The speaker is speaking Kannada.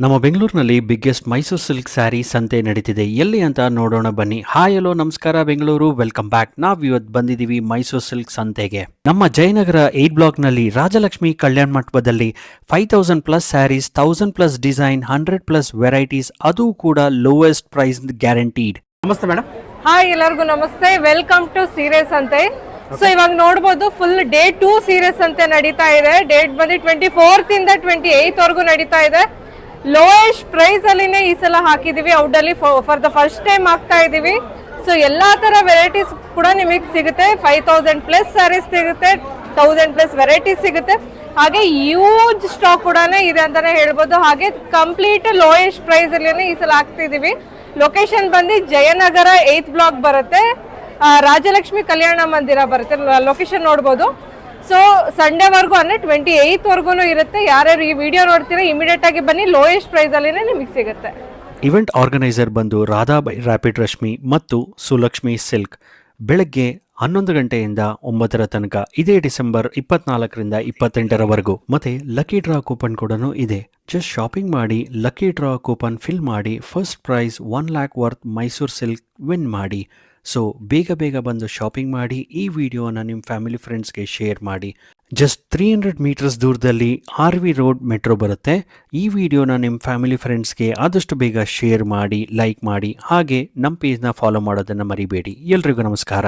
ನಮ್ಮ ಬೆಂಗಳೂರಿನಲ್ಲಿ ಬಿಗ್ಗೆಸ್ಟ್ ಮೈಸೂರು ಸಿಲ್ಕ್ ಸ್ಯಾರಿ ಸಂತೆ ನಡೀತಿದೆ. ಎಲ್ಲಿ ಅಂತ ನೋಡೋಣ ಬನ್ನಿ. ಹಾಯ್ ಹಲೋ ನಮಸ್ಕಾರ ಬೆಂಗಳೂರು, ವೆಲ್ಕಮ್ ಬ್ಯಾಕ್. ನಾವು ಇವತ್ತು ಬಂದಿದ್ದೀವಿ ಮೈಸೂರು ಸಿಲ್ಕ್ ಸಂತೆಗೆ. ನಮ್ಮ ಜಯನಗರ 8 ಬ್ಲಾಕ್ನಲ್ಲಿ ರಾಜಲಕ್ಷ್ಮಿ ಕಲ್ಯಾಣ ಮಂಟಪದಲ್ಲಿ 5000 plus sarees, 1000 plus design, 100 plus varieties, ಅದು ಕೂಡ ಲೋಯೆಸ್ಟ್ ಪ್ರೈಸ್ ಗ್ಯಾರಂಟೀಡ್. ನಮಸ್ತೆ ಮೇಡಮ್. ಹಾಯ್, ಎಲ್ಲರಿಗೂ ನಮಸ್ತೆ. ವೆಲ್ಕಮ್ ಟು ಸೀರೆ ಸಂತೆ. ಸೊ ಇವಾಗ ನೋಡಬಹುದು ಫುಲ್ ಡೇ 2 ಸೀರೆ ಸಂತೆ ನಡೀತಾ ಇದೆ. ಡೇಟ್ ಬಂದು 24th ಇಂದ 28th ವರೆಗೂ ನಡೀತಾ ಇದೆ. ಲೋಯೆಸ್ಟ್ ಪ್ರೈಸ್ ಅಲ್ಲಿನೇ ಈ ಸಲ ಹಾಕಿದೀವಿ. ಔಟಲ್ಲಿ ಫಾರ್ ದ ಫಸ್ಟ್ ಟೈಮ್ ಹಾಕ್ತಾ ಇದೀವಿ. ಸೊ ಎಲ್ಲಾ ತರ ವೆರೈಟೀಸ್ ಕೂಡ ನಿಮಗೆ ಸಿಗುತ್ತೆ. 5000 ಪ್ಲಸ್ ಸ್ಯಾರೀಸ್ ಸಿಗುತ್ತೆ, 1000 ಪ್ಲಸ್ ವೆರೈಟೀಸ್ ಸಿಗುತ್ತೆ. ಹಾಗೆ ಯೂಜ್ ಸ್ಟಾಕ್ ಕೂಡ ಇದೆ ಅಂತಾನೆ ಹೇಳ್ಬೋದು. ಹಾಗೆ ಕಂಪ್ಲೀಟ್ ಲೋಯೆಸ್ಟ್ ಪ್ರೈಸ್ ಅಲ್ಲಿನೇ ಈ ಸಲ ಹಾಕ್ತಿದೀವಿ. ಲೊಕೇಶನ್ ಬಂದು ಜಯನಗರ 8th ಬ್ಲಾಕ್ ಬರುತ್ತೆ, ರಾಜಲಕ್ಷ್ಮಿ ಕಲ್ಯಾಣ ಮಂದಿರ ಬರುತ್ತೆ. ಲೊಕೇಶನ್ ನೋಡ್ಬೋದು. ಸೊ ಸಂಡೇವರೆಗೂ ಅಂದರೆ 28th ವರೆಗೂ ಇರುತ್ತೆ. ಯಾರ್ಯಾರು ಈ ವಿಡಿಯೋ ನೋಡ್ತೀರಾ ಇಮಿಡಿಯೇಟ್ ಆಗಿ ಬನ್ನಿ, ಲೋಯೆಸ್ಟ್ ಪ್ರೈಸ್ ಅಲ್ಲಿನೇ ನಿಮಗೆ ಸಿಗುತ್ತೆ. ಇವೆಂಟ್ ಆರ್ಗನೈಸರ್ ಬಂದು ರಾಧಾಬಾಯಿ ರ್ಯಾಪಿಡ್ ರಶ್ಮಿ ಮತ್ತು ಸುಲಕ್ಷ್ಮಿ ಸಿಲ್ಕ್. ಬೆಳಗ್ಗೆ 11 ಗಂಟೆಯಿಂದ 9 ತನಕ. ಇದೇ ಡಿಸೆಂಬರ್ 24ರಿಂದ 28ರವರೆಗೂ. ಮತ್ತೆ ಲಕ್ಕಿ ಡ್ರಾ ಕೂಪನ್ ಕೂಡ ಇದೆ. ಜಸ್ಟ್ ಶಾಪಿಂಗ್ ಮಾಡಿ, ಲಕ್ಕಿ ಡ್ರಾ ಕೂಪನ್ ಫಿಲ್ ಮಾಡಿ, first prize 1 lakh worth Mysuru silk win ಮಾಡಿ. ಸೊ ಬೇಗ ಬಂದು ಶಾಪಿಂಗ್ ಮಾಡಿ. ಈ ವಿಡಿಯೋನ ನಿಮ್ಮ ಫ್ಯಾಮಿಲಿ ಫ್ರೆಂಡ್ಸ್ಗೆ ಶೇರ್ ಮಾಡಿ. ಜಸ್ಟ್ 300 ಮೀಟರ್ಸ್ ದೂರದಲ್ಲಿ RV ರೋಡ್ ಮೆಟ್ರೋ ಬರುತ್ತೆ. ಈ ವಿಡಿಯೋನ ನಿಮ್ಮ ಫ್ಯಾಮಿಲಿ ಫ್ರೆಂಡ್ಸ್ಗೆ ಆದಷ್ಟು ಬೇಗ ಶೇರ್ ಮಾಡಿ, ಲೈಕ್ ಮಾಡಿ. ಹಾಗೆ ನಮ್ಮ ಪೇಜ್ನ ಫಾಲೋ ಮಾಡೋದನ್ನು ಮರಿಬೇಡಿ. ಎಲ್ರಿಗೂ ನಮಸ್ಕಾರ.